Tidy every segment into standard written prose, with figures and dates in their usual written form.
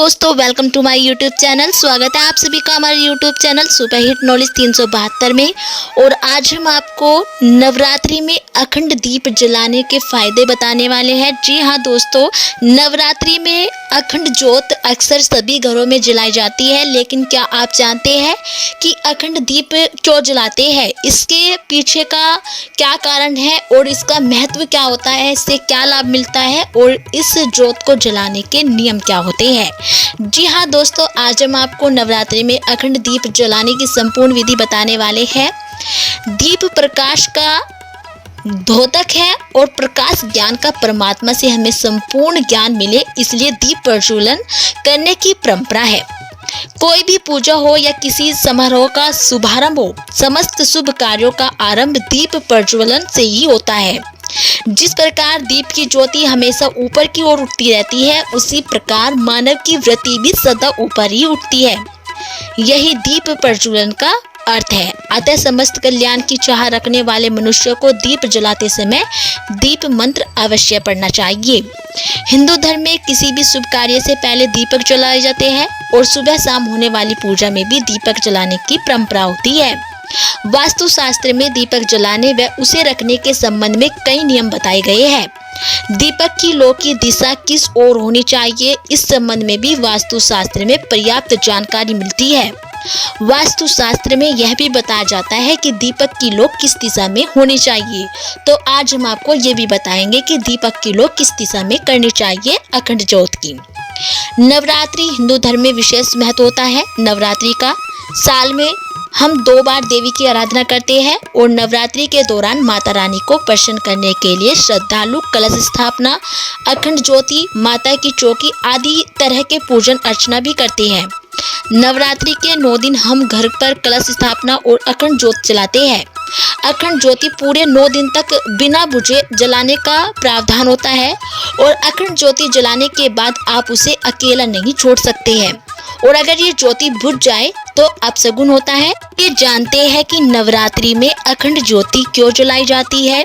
दोस्तों, welcome to my YouTube channel. स्वागत है आप सभी का हमारे YouTube channel super hit knowledge 372 में। और आज हम आपको नवरात्रि में अखंड दीप जलाने के फायदे बताने वाले हैं। जी हाँ दोस्तों, नवरात्रि में अखंड ज्योत अक्सर सभी घरों में जलाई जाती है, लेकिन क्या आप जानते हैं कि अखंड दीप क्यों जलाते हैं? इसके पीछे का क्या कारण है और इसका महत्व क्या होता है, इससे क्या लाभ मिलता है और इस ज्योत को जलाने के नियम क्या होते हैं? जी हाँ दोस्तों, आज हम आपको नवरात्रि में अखंड दीप जलाने की संपूर्ण विधि बताने वाले हैं। दीप प्रकाश का द्योतक है और प्रकाश ज्ञान का परमात्मा से हमें संपूर्ण ज्ञान मिले, इसलिए दीप प्रज्वलन करने की परंपरा है। कोई भी पूजा हो या किसी समारोह का शुभारंभ हो, समस्त शुभ कार्यों का आरंभ दीप प्रज्वलन से ही होता है। जिस प्रकार दीप की ज्योति हमेशा ऊपर की ओर उठती रहती है, उसी प्रकार मानव की वृत्ति भी सदा ऊपर ही उठती है। यही दीप प्रज्वलन का अर्थ है। अतः समस्त कल्याण की चाह रखने वाले मनुष्य को दीप जलाते समय दीप मंत्र अवश्य पढ़ना चाहिए। हिंदू धर्म में किसी भी शुभ कार्य से पहले दीपक जलाए जाते हैं और सुबह शाम होने वाली पूजा में भी दीपक जलाने की परंपरा होती है। वास्तु शास्त्र में दीपक जलाने व उसे रखने के संबंध में कई नियम बताए गए हैं। दीपक की लौ की दिशा किस ओर होनी चाहिए, इस संबंध में भी वास्तु शास्त्र में पर्याप्त जानकारी मिलती है। वास्तु शास्त्र में यह भी बताया जाता है कि दीपक की लौ किस दिशा में होनी चाहिए। तो आज हम आपको ये भी बताएंगे कि दीपक की लौ किस दिशा में करनी चाहिए अखंड ज्योत की। नवरात्रि हिंदू धर्म में विशेष महत्व होता है। नवरात्रि का साल में हम 2 बार देवी की आराधना करते हैं और नवरात्रि के दौरान माता रानी को प्रसन्न करने के लिए श्रद्धालु कलश स्थापना, अखंड ज्योति, माता की चौकी आदि तरह के पूजन अर्चना भी करते हैं। नवरात्रि के 9 दिन हम घर पर कलश स्थापना और अखंड ज्योत जलाते हैं। अखंड ज्योति पूरे 9 दिन तक बिना बुझे जलाने का प्रावधान होता है और अखंड ज्योति जलाने के बाद आप उसे अकेला नहीं छोड़ सकते हैं, और अगर ये ज्योति बुझ जाए तो अपशगुन होता है। ये जानते हैं कि नवरात्रि में अखंड ज्योति क्यों जलाई जाती है?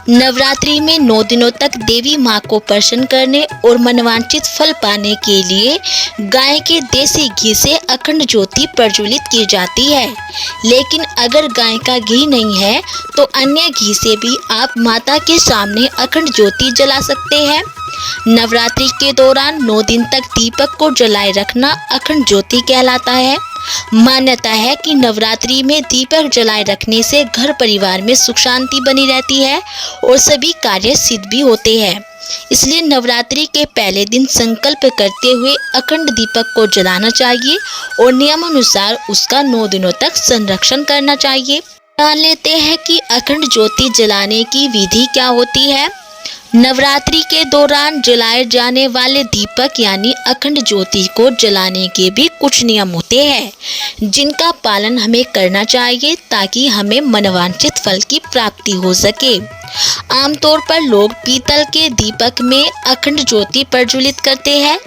नवरात्रि में 9 दिनों तक देवी माँ को प्रसन्न करने और मनवांछित फल पाने के लिए गाय के देसी घी से अखंड ज्योति प्रज्वलित की जाती है। लेकिन अगर गाय का घी नहीं है तो अन्य घी से भी आप माता के सामने अखंड ज्योति जला सकते हैं। नवरात्रि के दौरान 9 दिन तक दीपक को जलाए रखना अखंड ज्योति कहलाता है। मान्यता है कि नवरात्रि में दीपक जलाए रखने से घर परिवार में सुख शांति बनी रहती है और सभी कार्य सिद्ध भी होते हैं। इसलिए नवरात्रि के पहले दिन संकल्प करते हुए अखंड दीपक को जलाना चाहिए और नियमानुसार उसका 9 दिनों तक संरक्षण करना चाहिए। जान लेते हैं कि अखंड ज्योति जलाने की विधि क्या होती है। नवरात्रि के दौरान जलाए जाने वाले दीपक यानी अखंड ज्योति को जलाने के भी कुछ नियम होते हैं, जिनका पालन हमें करना चाहिए ताकि हमें मनवांछित फल की प्राप्ति हो सके। आमतौर पर लोग पीतल के दीपक में अखंड ज्योति प्रज्वलित करते हैं।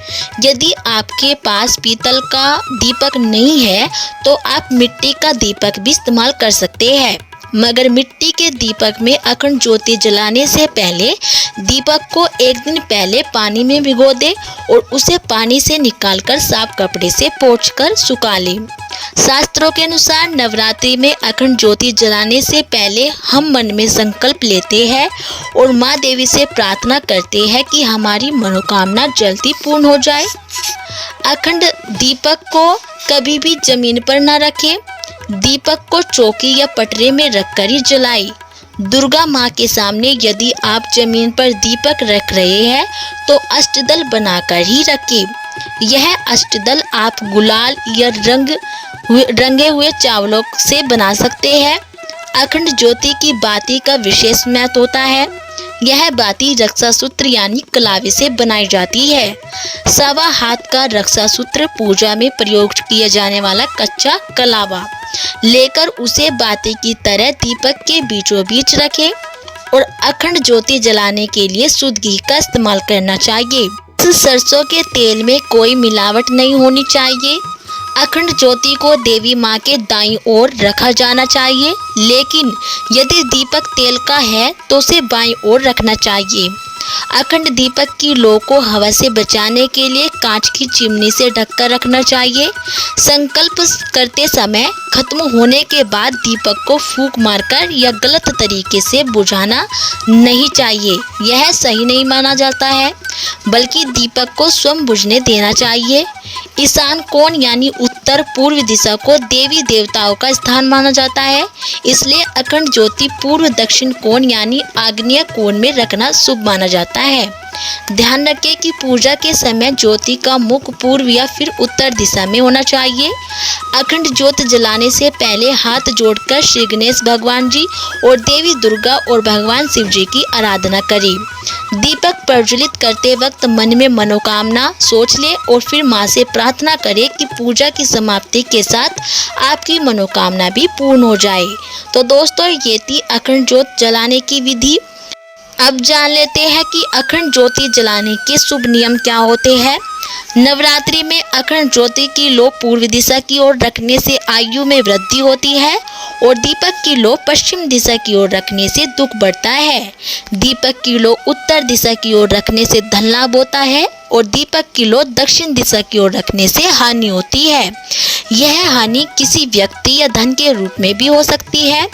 यदि आपके पास पीतल का दीपक नहीं है तो आप मिट्टी का दीपक भी इस्तेमाल कर सकते हैं, मगर मिट्टी के दीपक में अखंड ज्योति जलाने से पहले दीपक को 1 दिन पहले पानी में भिगो दे और उसे पानी से निकालकर साफ कपड़े से पोंछकर सुखा ले। शास्त्रों के अनुसार नवरात्रि में अखंड ज्योति जलाने से पहले हम मन में संकल्प लेते हैं और माँ देवी से प्रार्थना करते हैं कि हमारी मनोकामना जल्दी पूर्ण हो जाए। अखंड दीपक को कभी भी जमीन पर न रखें। दीपक को चौकी या पटरे में रखकर ही जलाएं। दुर्गा माँ के सामने यदि आप जमीन पर दीपक रख रहे हैं तो अष्टदल बनाकर ही रखें। यह अष्टदल आप गुलाल या रंगे हुए चावलों से बना सकते हैं। अखंड ज्योति की बाती का विशेष महत्व होता है। यह बाती रक्षासूत्र यानी कलावे से बनाई जाती है। 1.25 हाथ का रक्षासूत्र पूजा में प्रयोग किया जाने वाला कच्चा कलावा लेकर उसे बाती की तरह दीपक के बीचों बीच रखें और अखंड ज्योति जलाने के लिए शुद्ध घी का इस्तेमाल करना चाहिए। सरसों के तेल में कोई मिलावट नहीं होनी चाहिए। अखंड ज्योति को देवी माँ के दाईं ओर रखा जाना चाहिए, लेकिन यदि दीपक तेल का है तो उसे बाईं ओर रखना चाहिए। अखंड दीपक की लौ को हवा से बचाने के लिए कांच की चिमनी से ढककर रखना चाहिए। संकल्प करते समय खत्म होने के बाद दीपक को फूंक मारकर या गलत तरीके से बुझाना नहीं चाहिए, यह सही नहीं माना जाता है, बल्कि दीपक को स्वयं बुझने देना चाहिए। ईशान कोण यानी उत्तर पूर्व दिशा को देवी देवताओं का स्थान माना जाता है, इसलिए अखंड ज्योति पूर्व दक्षिण कोण यानी आग्नेय कोण में रखना शुभ माना जाता है। ध्यान रखें कि पूजा के समय ज्योति का मुख पूर्व या फिर उत्तर दिशा में होना चाहिए। अखंड ज्योत जलाने से पहले हाथ जोड़कर श्री गणेश भगवान जी और देवी दुर्गा और भगवान शिव जी की आराधना करें। दीपक प्रज्वलित करते वक्त मन में मनोकामना सोच ले और फिर मां से प्रार्थना करें कि पूजा की समाप्ति के साथ आपकी मनोकामना भी पूर्ण हो जाए। तो दोस्तों, ये थी अखंड ज्योत जलाने की विधि। अब जान लेते हैं कि अखंड ज्योति जलाने के शुभ नियम क्या होते हैं। नवरात्रि में अखंड ज्योति की लौ पूर्व दिशा की ओर रखने से आयु में वृद्धि होती है और दीपक की लौ पश्चिम दिशा की ओर रखने से दुख बढ़ता है। दीपक की लौ उत्तर दिशा की ओर रखने से धन लाभ होता है और दीपक की लौ दक्षिण दिशा की ओर रखने से हानि होती है। यह हानि किसी व्यक्ति या धन के रूप में भी हो सकती है।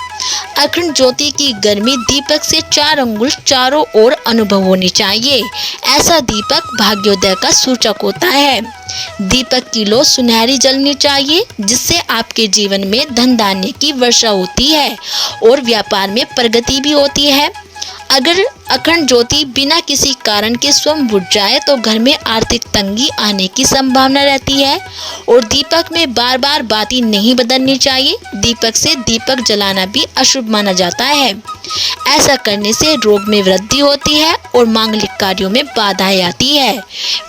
अखंड ज्योति की गर्मी दीपक से 4 अंगुल चारों ओर अनुभव होनी चाहिए। ऐसा दीपक भाग्योदय का सूचक होता है। दीपक की लौ सुनहरी जलनी चाहिए, जिससे आपके जीवन में धन धान्य की वर्षा होती है और व्यापार में प्रगति भी होती है। अगर अखंड ज्योति बिना किसी कारण के स्वयं बुझ जाए तो घर में आर्थिक तंगी आने की संभावना रहती है और दीपक में बार बार बाती नहीं बदलनी चाहिए। दीपक से दीपक जलाना भी अशुभ माना जाता है। ऐसा करने से रोग में वृद्धि होती है और मांगलिक कार्यों में बाधाएं आती है।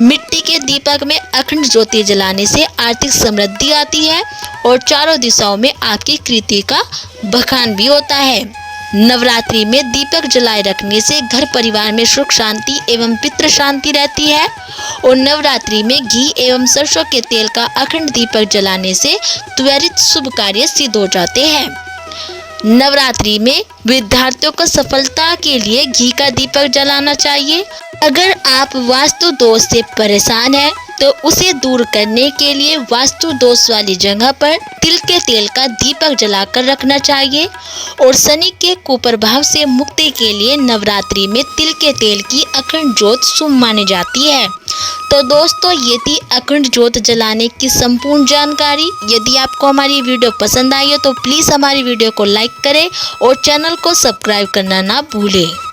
मिट्टी के दीपक में अखंड ज्योति जलाने से आर्थिक समृद्धि आती है और चारों दिशाओं में आपकी कृति का बखान भी होता है। नवरात्रि में दीपक जलाए रखने से घर परिवार में सुख शांति एवं पितृ शांति रहती है और नवरात्रि में घी एवं सरसों के तेल का अखंड दीपक जलाने से त्वरित शुभ कार्य सिद्ध हो जाते हैं। नवरात्रि में विद्यार्थियों को सफलता के लिए घी का दीपक जलाना चाहिए। अगर आप वास्तु दोष से परेशान हैं तो उसे दूर करने के लिए वास्तु दोष वाली जगह पर तिल के तेल का दीपक जलाकर रखना चाहिए और शनि के कुप्रभाव से मुक्ति के लिए नवरात्रि में तिल के तेल की अखंड ज्योत शुभ मानी जाती है। तो दोस्तों, ये थी अखंड ज्योत जलाने की संपूर्ण जानकारी। यदि आपको हमारी वीडियो पसंद आई हो तो प्लीज़ हमारी वीडियो को लाइक करें और चैनल को सब्सक्राइब करना ना भूलें।